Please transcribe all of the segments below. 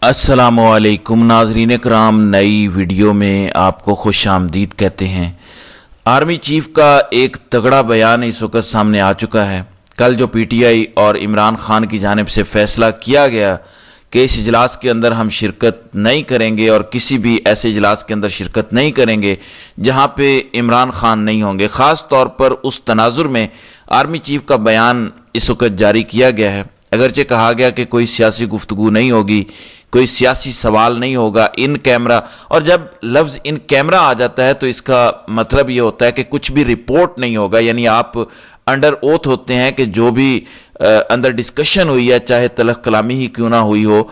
السلام علیکم ناظرین کرام، نئی ویڈیو میں آپ کو خوش آمدید کہتے ہیں۔ آرمی چیف کا ایک تگڑا بیان اس وقت سامنے آ چکا ہے۔ کل جو پی ٹی آئی اور عمران خان کی جانب سے فیصلہ کیا گیا کہ اس اجلاس کے اندر ہم شرکت نہیں کریں گے اور کسی بھی ایسے اجلاس کے اندر شرکت نہیں کریں گے جہاں پہ عمران خان نہیں ہوں گے، خاص طور پر اس تناظر میں آرمی چیف کا بیان اس وقت جاری کیا گیا ہے۔ اگرچہ کہا گیا کہ کوئی سیاسی گفتگو نہیں ہوگی، کوئی سیاسی سوال نہیں ہوگا ان کیمرہ، اور جب لفظ ان کیمرہ آ جاتا ہے تو اس کا مطلب یہ ہوتا ہے کہ کچھ بھی رپورٹ نہیں ہوگا، یعنی آپ انڈر اوتھ ہوتے ہیں کہ جو بھی اندر ڈسکشن ہوئی ہے چاہے تلخ کلامی ہی کیوں نہ ہوئی ہو،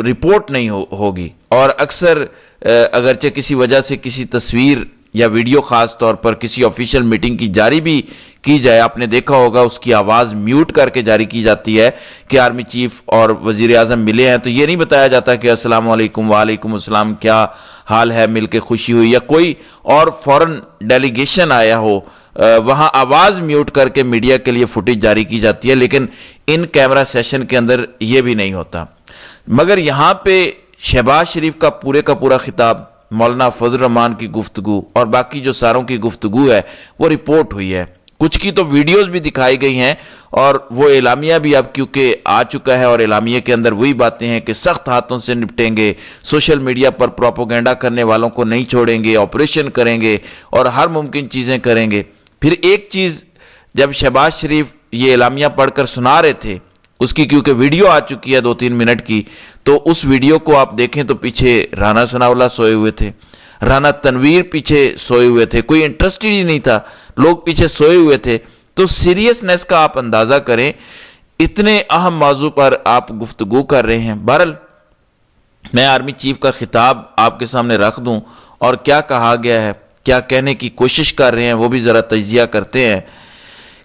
رپورٹ نہیں ہوگی۔ اور اکثر اگرچہ کسی وجہ سے کسی تصویر یا ویڈیو خاص طور پر کسی آفیشیل میٹنگ کی جاری بھی کی جائے، آپ نے دیکھا ہوگا اس کی آواز میوٹ کر کے جاری کی جاتی ہے کہ آرمی چیف اور وزیر اعظم ملے ہیں، تو یہ نہیں بتایا جاتا کہ السلام علیکم وعلیکم السلام، کیا حال ہے، مل کے خوشی ہوئی، یا کوئی اور فورن ڈیلیگیشن آیا ہو، وہاں آواز میوٹ کر کے میڈیا کے لیے فوٹیج جاری کی جاتی ہے، لیکن ان کیمرہ سیشن کے اندر یہ بھی نہیں ہوتا۔ مگر یہاں پہ شہباز شریف کا پورا خطاب، مولانا فضل الرحمان کی گفتگو اور باقی جو ساروں کی گفتگو ہے وہ رپورٹ ہوئی ہے۔ کچھ کی تو ویڈیوز بھی دکھائی گئی ہیں اور وہ اعلامیہ بھی اب کیونکہ آ چکا ہے، اور اعلامیہ کے اندر وہی باتیں ہیں کہ سخت ہاتھوں سے نپٹیں گے، سوشل میڈیا پر پروپیگنڈا کرنے والوں کو نہیں چھوڑیں گے، آپریشن کریں گے اور ہر ممکن چیزیں کریں گے۔ پھر ایک چیز، جب شہباز شریف یہ اعلامیہ پڑھ کر سنا رہے تھے، اس کی کیونکہ ویڈیو آ چکی ہے 2-3 منٹ کی، تو اس ویڈیو کو آپ دیکھیں تو پیچھے رانا ثناءاللہ سوئے ہوئے تھے، رانا تنویر پیچھے سوئے ہوئے تھے، کوئی انٹرسٹڈ ہی نہیں تھا، لوگ پیچھے سوئے ہوئے تھے۔ تو سیریسنس کا آپ اندازہ کریں، اتنے اہم موضوع پر آپ گفتگو کر رہے ہیں۔ بہرحال میں آرمی چیف کا خطاب آپ کے سامنے رکھ دوں اور کیا کہا گیا ہے، کیا کہنے کی کوشش کر رہے ہیں، وہ بھی ذرا تجزیہ کرتے ہیں۔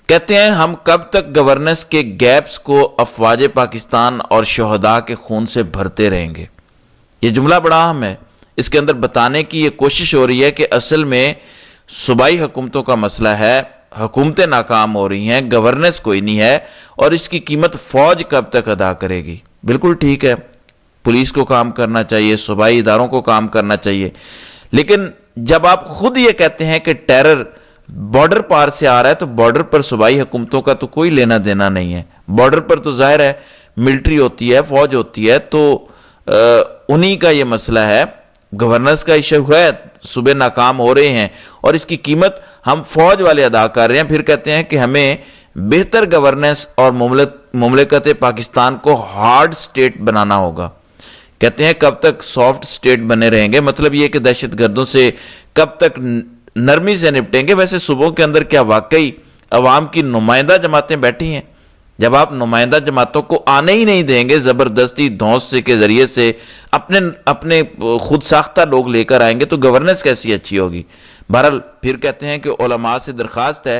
کہتے ہیں ہم کب تک گورننس کے گیپس کو افواج پاکستان اور شہداء کے خون سے بھرتے رہیں گے۔ یہ جملہ بڑا اہم ہے، اس کے اندر بتانے کی یہ کوشش ہو رہی ہے کہ اصل میں صوبائی حکومتوں کا مسئلہ ہے، حکومتیں ناکام ہو رہی ہیں، گورننس کوئی نہیں ہے، اور اس کی قیمت فوج کب تک ادا کرے گی۔ بالکل ٹھیک ہے، پولیس کو کام کرنا چاہیے، صوبائی اداروں کو کام کرنا چاہیے، لیکن جب آپ خود یہ کہتے ہیں کہ ٹیرر بارڈر پار سے آ رہا ہے، تو بارڈر پر صوبائی حکومتوں کا تو کوئی لینا دینا نہیں ہے۔ بارڈر پر تو ظاہر ہے ملٹری ہوتی ہے، فوج ہوتی ہے، تو انہی کا یہ مسئلہ ہے، گورننس کا ایشو ہے، صوبے ناکام ہو رہے ہیں اور اس کی قیمت ہم فوج والے ادا کر رہے ہیں۔ پھر کہتے ہیں کہ ہمیں بہتر گورننس اور مملکت پاکستان کو ہارڈ سٹیٹ بنانا ہوگا۔ کہتے ہیں کب تک سافٹ سٹیٹ بنے رہیں گے، مطلب یہ کہ دہشت گردوں سے کب تک نرمی سے نپٹیں گے۔ ویسے صوبوں کے اندر کیا واقعی عوام کی نمائندہ جماعتیں بیٹھی ہیں؟ جب آپ نمائندہ جماعتوں کو آنے ہی نہیں دیں گے، زبردستی دھونس کے ذریعے سے اپنے خود ساختہ لوگ لے کر آئیں گے، تو گورننس کیسی اچھی ہوگی؟ بہرحال پھر کہتے ہیں کہ علماء سے درخواست ہے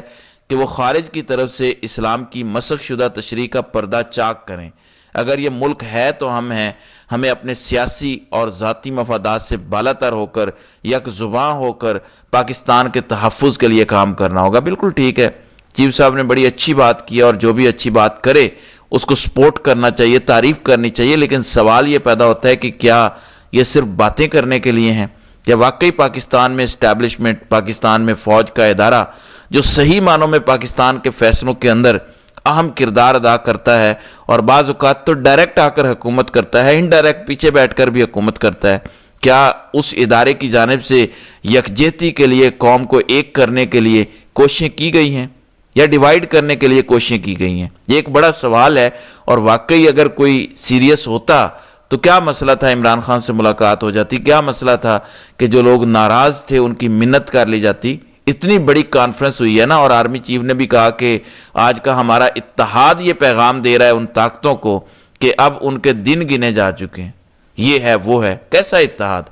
کہ وہ خارج کی طرف سے اسلام کی مسخ شدہ تشریح کا پردہ چاک کریں۔ اگر یہ ملک ہے تو ہم ہیں، ہمیں اپنے سیاسی اور ذاتی مفادات سے بالاتر ہو کر، یک زباں ہو کر پاکستان کے تحفظ کے لیے کام کرنا ہوگا۔ بالکل ٹھیک ہے، چیف صاحب نے بڑی اچھی بات کی، اور جو بھی اچھی بات کرے اس کو سپورٹ کرنا چاہیے، تعریف کرنی چاہیے، لیکن سوال یہ پیدا ہوتا ہے کہ کیا یہ صرف باتیں کرنے کے لیے ہیں، یا واقعی پاکستان میں اسٹیبلشمنٹ، پاکستان میں فوج کا ادارہ جو صحیح معنوں میں پاکستان کے فیصلوں کے اندر اہم کردار ادا کرتا ہے، اور بعض اوقات تو ڈائریکٹ آ کر حکومت کرتا ہے، انڈائریکٹ پیچھے بیٹھ کر بھی حکومت کرتا ہے، کیا اس ادارے کی جانب سے یکجہتی کے لیے، قوم کو ایک کرنے کے لیے کوششیں کی گئی ہیں، یا ڈیوائیڈ کرنے کے لیے کوششیں کی گئی ہیں؟ یہ ایک بڑا سوال ہے، اور واقعی اگر کوئی سیریس ہوتا تو کیا مسئلہ تھا عمران خان سے ملاقات ہو جاتی، کیا مسئلہ تھا کہ جو لوگ ناراض تھے ان کی منت کر لی جاتی۔ اتنی بڑی کانفرنس ہوئی ہے نا، اور آرمی چیف نے بھی کہا کہ آج کا ہمارا اتحاد یہ پیغام دے رہا ہے ان طاقتوں کو کہ اب ان کے دن گنے جا چکے ہیں، یہ ہے وہ ہے۔ کیسا اتحاد؟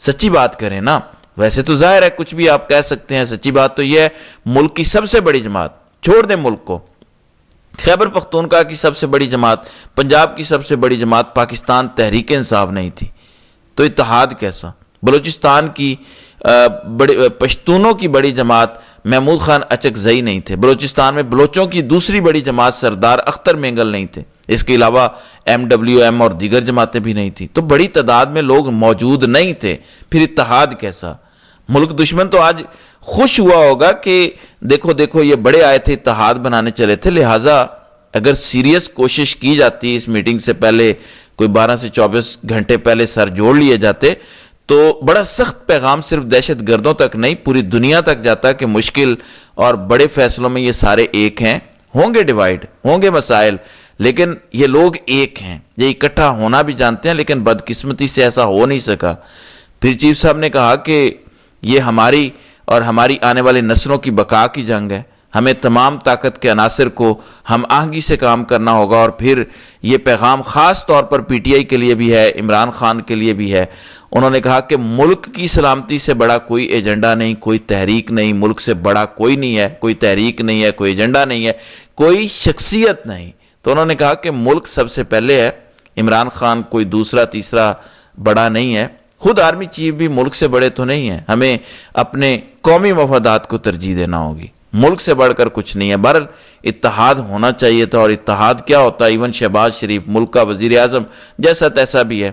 سچی بات کریں نا، ویسے تو ظاہر ہے کچھ بھی آپ کہہ سکتے ہیں، سچی بات تو یہ ہے ملک کی سب سے بڑی جماعت، چھوڑ دیں ملک کو، خیبر پختونخوا کی سب سے بڑی جماعت، پنجاب کی سب سے بڑی جماعت پاکستان تحریک انصاف نہیں تھی، تو اتحاد کیسا؟ بلوچستان کی پشتونوں کی بڑی جماعت محمود خان اچک زئی نہیں تھے، بلوچستان میں بلوچوں کی دوسری بڑی جماعت سردار اختر مینگل نہیں تھے، اس کے علاوہ MWM اور دیگر جماعتیں بھی نہیں تھیں، تو بڑی تعداد میں لوگ موجود نہیں تھے، پھر اتحاد کیسا؟ ملک دشمن تو آج خوش ہوا ہوگا کہ دیکھو دیکھو یہ بڑے آئے تھے، اتحاد بنانے چلے تھے، لہٰذا اگر سیریس کوشش کی جاتی اس میٹنگ سے پہلے، کوئی 12 سے 24 گھنٹے پہلے سر جوڑ لیے جاتے، تو بڑا سخت پیغام صرف دہشت گردوں تک نہیں پوری دنیا تک جاتا کہ مشکل اور بڑے فیصلوں میں یہ سارے ایک ہیں، ہوں گے ڈیوائیڈ، ہوں گے مسائل، لیکن یہ لوگ ایک ہیں، یہ اکٹھا ہونا بھی جانتے ہیں، لیکن بدقسمتی سے ایسا ہو نہیں سکا۔ پھر چیف صاحب نے کہا کہ یہ ہماری اور ہماری آنے والی نسلوں کی بقا کی جنگ ہے، ہمیں تمام طاقت کے عناصر کو ہم آہنگی سے کام کرنا ہوگا، اور پھر یہ پیغام خاص طور پر PTI کے لیے بھی ہے، عمران خان کے لیے بھی ہے۔ انہوں نے کہا کہ ملک کی سلامتی سے بڑا کوئی ایجنڈا نہیں، کوئی تحریک نہیں، ملک سے بڑا کوئی نہیں ہے، کوئی تحریک نہیں ہے، کوئی ایجنڈا نہیں ہے، کوئی شخصیت نہیں۔ تو انہوں نے کہا کہ ملک سب سے پہلے ہے، عمران خان کوئی دوسرا تیسرا بڑا نہیں ہے، خود آرمی چیف بھی ملک سے بڑے تو نہیں ہیں، ہمیں اپنے قومی مفادات کو ترجیح دینا ہوگی، ملک سے بڑھ کر کچھ نہیں ہے۔ بہرحال اتحاد ہونا چاہیے تھا، اور اتحاد کیا ہوتا ہے؟ ایون شہباز شریف ملک کا وزیر اعظم جیسا تیسا بھی ہے،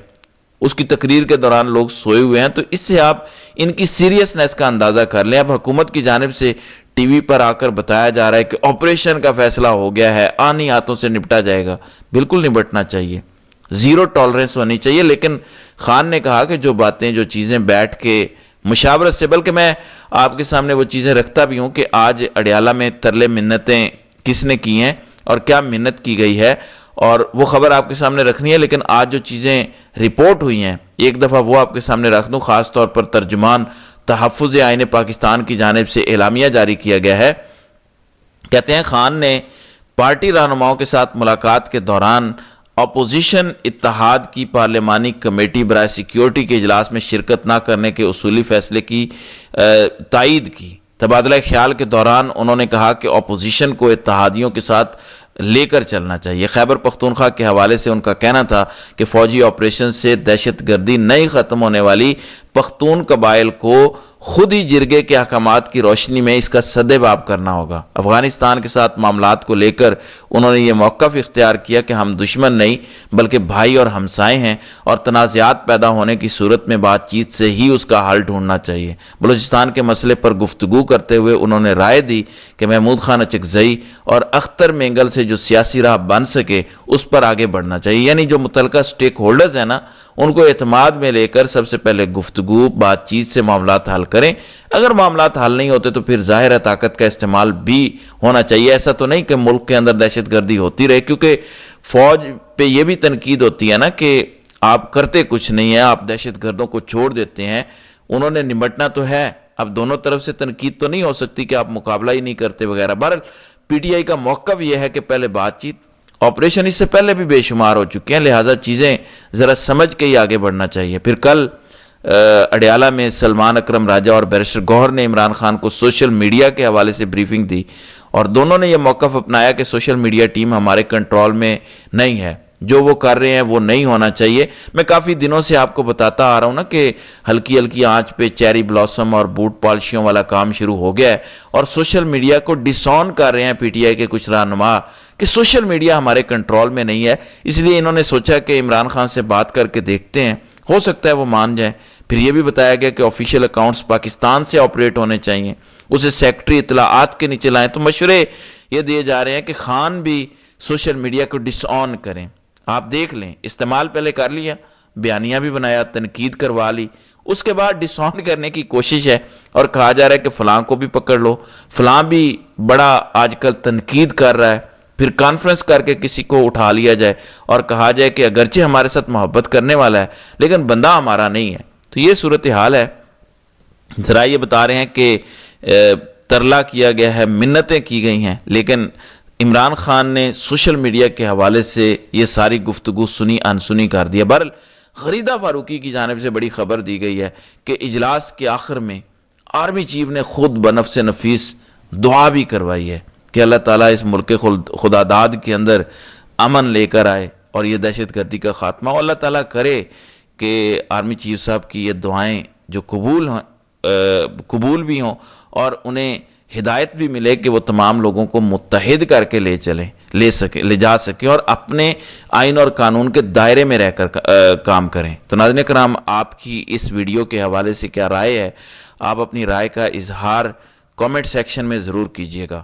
اس کی تقریر کے دوران لوگ سوئے ہوئے ہیں، تو اس سے آپ ان کی سیریسنس کا اندازہ کر لیں۔ اب حکومت کی جانب سے ٹی وی پر آ کر بتایا جا رہا ہے کہ آپریشن کا فیصلہ ہو گیا ہے، آنی ہاتھوں سے نپٹا جائے گا، بالکل نپٹنا چاہیے، زیرو ٹالرنس ہونی چاہیے۔ لیکن خان نے کہا کہ جو باتیں جو چیزیں بیٹھ کے مشاورت سے، بلکہ میں آپ کے سامنے وہ چیزیں رکھتا بھی ہوں کہ آج اڈیالہ میں ترلے منتیں کس نے کی ہیں اور کیا منت کی گئی ہے، اور وہ خبر آپ کے سامنے رکھنی ہے۔ لیکن آج جو چیزیں رپورٹ ہوئی ہیں ایک دفعہ وہ آپ کے سامنے رکھ دوں، خاص طور پر ترجمان تحفظ آئین پاکستان کی جانب سے اعلامیہ جاری کیا گیا ہے۔ کہتے ہیں خان نے پارٹی رہنماؤں کے ساتھ ملاقات کے دوران اپوزیشن اتحاد کی پارلیمانی کمیٹی برائے سیکیورٹی کے اجلاس میں شرکت نہ کرنے کے اصولی فیصلے کی تائید کی۔ تبادلہ خیال کے دوران انہوں نے کہا کہ اپوزیشن کو اتحادیوں کے ساتھ لے کر چلنا چاہیے۔ خیبر پختونخوا کے حوالے سے ان کا کہنا تھا کہ فوجی آپریشن سے دہشت گردی نہیں ختم ہونے والی، پختون قبائل کو خود ہی جرگے کے احکامات کی روشنی میں اس کا سدباب کرنا ہوگا۔ افغانستان کے ساتھ معاملات کو لے کر انہوں نے یہ موقف اختیار کیا کہ ہم دشمن نہیں بلکہ بھائی اور ہمسائے ہیں، اور تنازعات پیدا ہونے کی صورت میں بات چیت سے ہی اس کا حل ڈھونڈنا چاہیے۔ بلوچستان کے مسئلے پر گفتگو کرتے ہوئے انہوں نے رائے دی کہ محمود خان اچکزئی اور اختر مینگل سے جو سیاسی راہ بن سکے اس پر آگے بڑھنا چاہیے، یعنی جو متعلقہ سٹیک ہولڈرز ہیں نا ان کو اعتماد میں لے کر سب سے پہلے گفتگو بات چیت سے معاملات حل کریں۔ اگر معاملات حل نہیں ہوتے تو پھر ظاہر ہے طاقت کا استعمال بھی ہونا چاہیے۔ ایسا تو نہیں کہ ملک کے اندر دہشت گردی ہوتی رہے، کیونکہ فوج پہ یہ بھی تنقید ہوتی ہے نا کہ آپ کرتے کچھ نہیں ہیں، آپ دہشت گردوں کو چھوڑ دیتے ہیں۔ انہوں نے نمٹنا تو ہے، اب دونوں طرف سے تنقید تو نہیں ہو سکتی کہ آپ مقابلہ ہی نہیں کرتے وغیرہ۔ بہرحال PTI کا موقف یہ ہے کہ پہلے بات چیت، آپریشن اس سے پہلے بھی بے شمار ہو چکے ہیں، لہٰذا چیزیں ذرا سمجھ کے ہی آگے بڑھنا چاہیے۔ پھر کل اڈیالہ میں سلمان اکرم راجہ اور بیرسٹر گوہر نے عمران خان کو سوشل میڈیا کے حوالے سے بریفنگ دی، اور دونوں نے یہ موقف اپنایا کہ سوشل میڈیا ٹیم ہمارے کنٹرول میں نہیں ہے، جو وہ کر رہے ہیں وہ نہیں ہونا چاہیے۔ میں کافی دنوں سے آپ کو بتاتا آ رہا ہوں نا کہ ہلکی ہلکی آنچ پہ چیری بلاسم اور بوٹ پالشیوں والا کام شروع ہو گیا ہے، اور سوشل میڈیا کو ڈس آن کر رہے ہیں PTI کے کچھ رہنما کہ سوشل میڈیا ہمارے کنٹرول میں نہیں ہے۔ اس لیے انہوں نے سوچا کہ عمران خان سے بات کر کے دیکھتے ہیں، ہو سکتا ہے وہ مان جائیں۔ پھر یہ بھی بتایا گیا کہ آفیشیل اکاؤنٹس پاکستان سے آپریٹ ہونے چاہیے، اسے سیکٹری اطلاعات کے نیچے لائیں۔ تو مشورے یہ دیے جا رہے ہیں کہ خان بھی سوشل میڈیا کو ڈس آن کریں۔ آپ دیکھ لیں، استعمال پہلے کر لیا، بیانیہ بھی بنایا، تنقید کروا لی، اس کے بعد ڈس آن کرنے کی کوشش ہے، اور کہا جا رہا ہے کہ فلاں کو بھی پکڑ لو، فلاں بھی بڑا آج کل تنقید کر رہا ہے، پھر کانفرنس کر کے کسی کو اٹھا لیا جائے اور کہا جائے کہ اگرچہ ہمارے ساتھ محبت کرنے والا ہے لیکن بندہ ہمارا نہیں ہے۔ تو یہ صورتحال ہے۔ ذرا یہ بتا رہے ہیں کہ ترلا کیا گیا ہے، منتیں کی گئی ہیں، لیکن عمران خان نے سوشل میڈیا کے حوالے سے یہ ساری گفتگو سنی انسنی کر دیا۔ بہرحال غریدہ فاروقی کی جانب سے بڑی خبر دی گئی ہے کہ اجلاس کے آخر میں آرمی چیف نے خود بنفس نفیس دعا بھی کروائی ہے کہ اللہ تعالیٰ اس ملک خداداد کے اندر امن لے کر آئے اور یہ دہشت گردی کا خاتمہ، اور اللہ تعالیٰ کرے کہ آرمی چیف صاحب کی یہ دعائیں جو قبول بھی ہوں اور انہیں ہدایت بھی ملے کہ وہ تمام لوگوں کو متحد کر کے لے جا سکے اور اپنے آئین اور قانون کے دائرے میں رہ کر کام کریں۔ تو ناظرین کرام، آپ کی اس ویڈیو کے حوالے سے کیا رائے ہے؟ آپ اپنی رائے کا اظہار کامنٹ سیکشن میں ضرور کیجیے گا۔